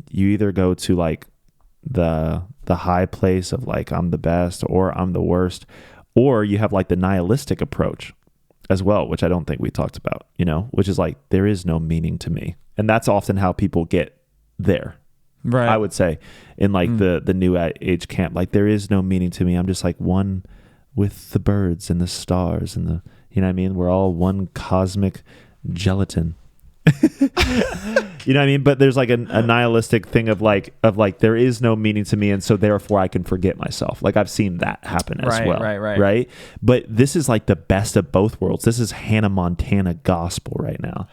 you either go to like the high place of like, I'm the best or I'm the worst, or you have like the nihilistic approach as well, which I don't think we talked about, you know, which is like, there is no meaning to me. And that's often how people get there. Right. I would say in like the new age camp, like there is no meaning to me. I'm just like one with the birds and the stars and the, you know what I mean? We're all one cosmic gelatin. You know what I mean? But there's like a nihilistic thing of like there is no meaning to me, and so therefore I can forget myself. Like I've seen that happen as well. Right. But this is like the best of both worlds. This is Hannah Montana gospel right now.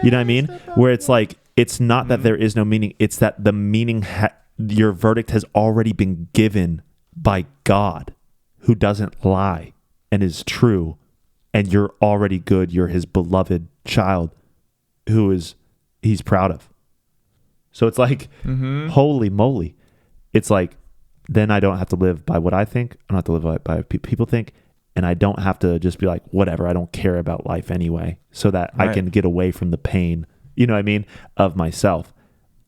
You know what I mean? Where it's like it's not that there is no meaning; it's that the meaning, your verdict has already been given by God, who doesn't lie and is true, and you're already good. You're His beloved child, He's proud of. So it's like, holy moly. It's like, then I don't have to live by what I think. I don't have to live by what people think. And I don't have to just be like, whatever, I don't care about life anyway, so that I can get away from the pain, you know what I mean, of myself.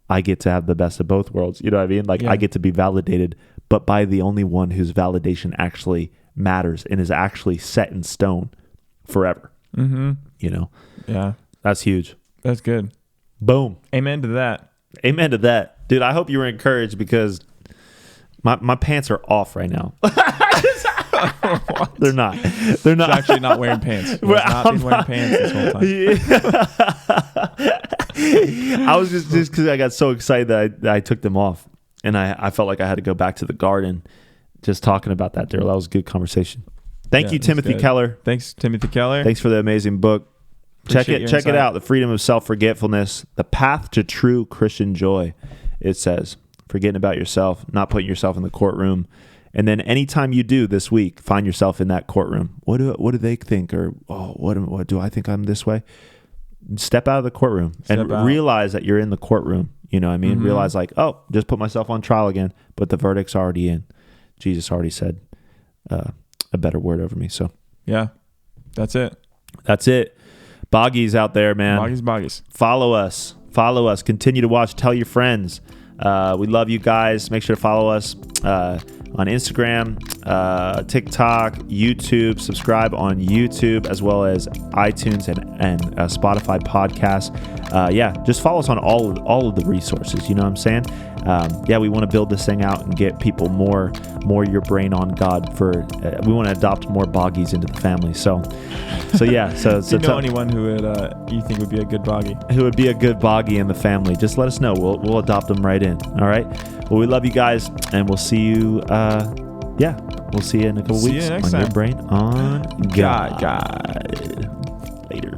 I get to have the best of both worlds. You know what I mean? Like I get to be validated, but by the only one whose validation actually matters and is actually set in stone forever. You know? Yeah. That's huge. That's good. Boom. Amen to that. Amen to that. Dude, I hope you were encouraged because my pants are off right now. They're not. He's actually not wearing pants. He's not been wearing pants this whole time. Yeah. I was just because I got so excited that I took them off. And I felt like I had to go back to the garden just talking about that, Darryl. That was a good conversation. Thank you, Timothy Keller. Thanks, Timothy Keller. Thanks for the amazing book. Check it out. The Freedom of Self Forgetfulness, the path to true Christian joy. It says, forgetting about yourself, not putting yourself in the courtroom. And then anytime you do this week, find yourself in that courtroom. What do they think? Or, what do I think I'm this way? Step out of the courtroom and realize that you're in the courtroom. You know what I mean? Realize like, just put myself on trial again, but the verdict's already in. Jesus already said a better word over me. So yeah, that's it. Boggies out there, man. Boggies. Follow us. Continue to watch. Tell your friends. We love you guys. Make sure to follow us on Instagram, TikTok, YouTube. Subscribe on YouTube as well as iTunes and Spotify podcasts. Just follow us on all of the resources. You know what I'm saying? We want to build this thing out and get people more your brain on God. We want to adopt more boggies into the family. So anyone who would you think would be a good boggy? Who would be a good boggy in the family? Just let us know. We'll adopt them right in. All right. Well, we love you guys, and we'll see you. We'll see you in a couple weeks on Your Brain on God. Later.